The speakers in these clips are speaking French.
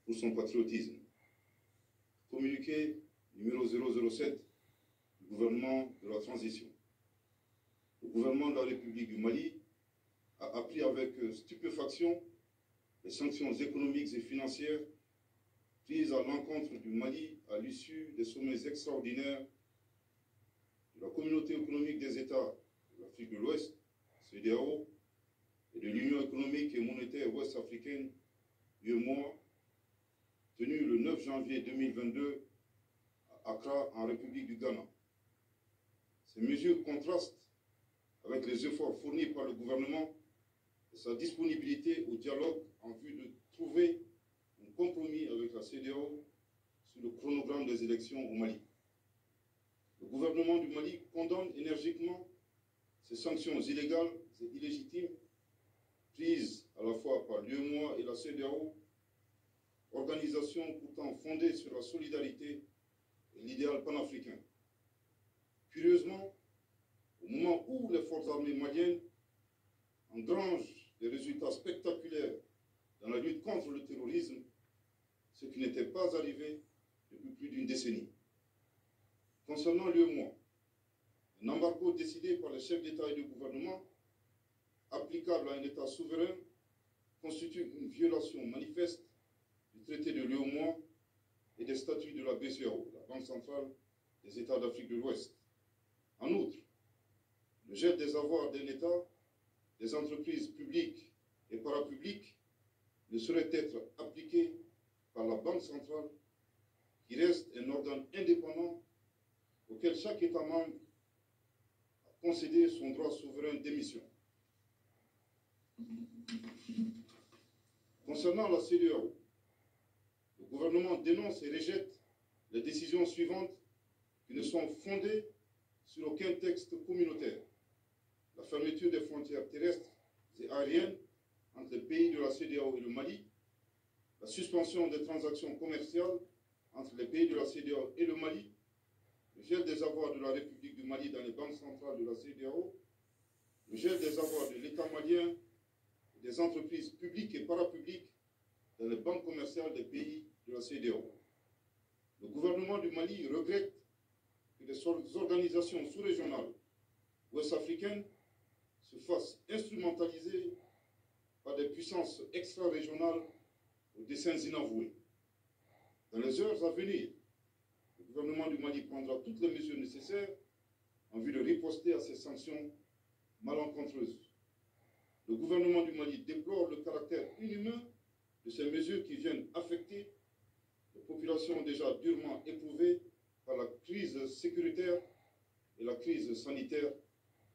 pour son patriotisme. Communiqué numéro 007 du gouvernement de la transition. Le gouvernement de la République du Mali a appris avec stupéfaction les sanctions économiques et financières prises à l'encontre du Mali à l'issue des sommets extraordinaires de la Communauté économique des États de l'Afrique de l'Ouest, CEDEAO, et de l'Union économique et monétaire ouest-africaine, UEMOA, tenue le 9 janvier 2022 à Accra, en République du Ghana. Ces mesures contrastent avec les efforts fournis par le gouvernement et sa disponibilité au dialogue en vue de trouver un compromis avec la CEDEAO sur le chronogramme des élections au Mali. Le gouvernement du Mali condamne énergiquement ces sanctions illégales et illégitimes prises à la fois par l'UEMOA et la CEDEAO, organisation pourtant fondée sur la solidarité et l'idéal panafricain. Curieusement, au moment où les forces armées maliennes engrangent des résultats spectaculaires dans la lutte contre le terrorisme, ce qui n'était pas arrivé depuis plus d'une décennie. Concernant l'UEMOA, un embargo décidé par les chefs d'État et de gouvernement, applicable à un État souverain, constitue une violation manifeste du traité de l'UEMOA et des statuts de la BCEAO, la Banque centrale des États d'Afrique de l'Ouest. En outre, le gel des avoirs d'un État, des entreprises publiques et parapubliques ne saurait être appliqué par la Banque centrale, qui reste un organe indépendant auquel chaque État membre a concédé son droit souverain d'émission. Concernant la CEDEAO, le gouvernement dénonce et rejette les décisions suivantes qui ne sont fondées sur aucun texte communautaire. La fermeture des frontières terrestres et aériennes entre les pays de la CEDEAO et le Mali, la suspension des transactions commerciales entre les pays de la CEDEAO et le Mali, le gel des avoirs de la République du Mali dans les banques centrales de la CEDEAO, le gel des avoirs de l'État malien et des entreprises publiques et parapubliques dans les banques commerciales des pays de la CEDEAO. Le gouvernement du Mali regrette que des organisations sous-régionales ouest-africaines se fassent instrumentaliser par des puissances extra-régionales aux desseins inavoués. Dans les heures à venir, le gouvernement du Mali prendra toutes les mesures nécessaires en vue de riposter à ces sanctions malencontreuses. Le gouvernement du Mali déplore le caractère inhumain de ces mesures qui viennent affecter les populations déjà durement éprouvées par la crise sécuritaire et la crise sanitaire,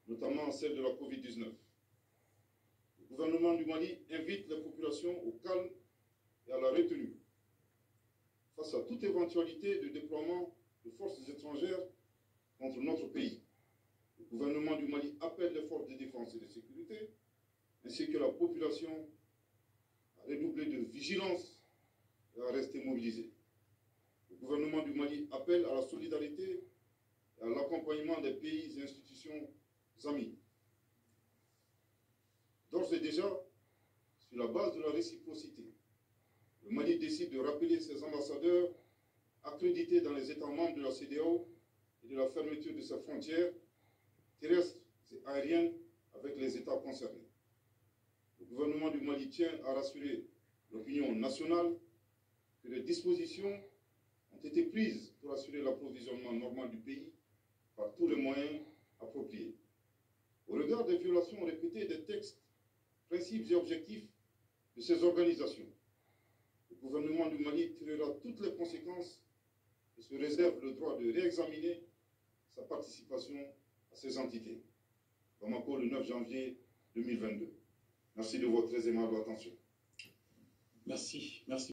notamment celle de la Covid-19. Le gouvernement du Mali invite les populations au calme et à la retenue face à toute éventualité de déploiement de forces étrangères contre notre pays. Le gouvernement du Mali appelle les forces de défense et de sécurité, ainsi que la population, à redoubler de vigilance et à rester mobilisée. Le gouvernement du Mali appelle à la solidarité et à l'accompagnement des pays et institutions amis. D'ores et déjà, sur la base de la réciprocité, le Mali décide de rappeler ses ambassadeurs accrédités dans les États membres de la CEDEAO et de la fermeture de ses frontières terrestres et aériennes avec les États concernés. Le gouvernement du Mali tient à rassurer l'opinion nationale que les dispositions ont été prises pour assurer l'approvisionnement normal du pays par tous les moyens appropriés. Au regard des violations répétées des textes, principes et objectifs de ces organisations, le gouvernement du Mali tirera toutes les conséquences et se réserve le droit de réexaminer sa participation à ces entités. Bamako, le 9 janvier 2022. Merci de votre très aimable attention. Merci. Merci.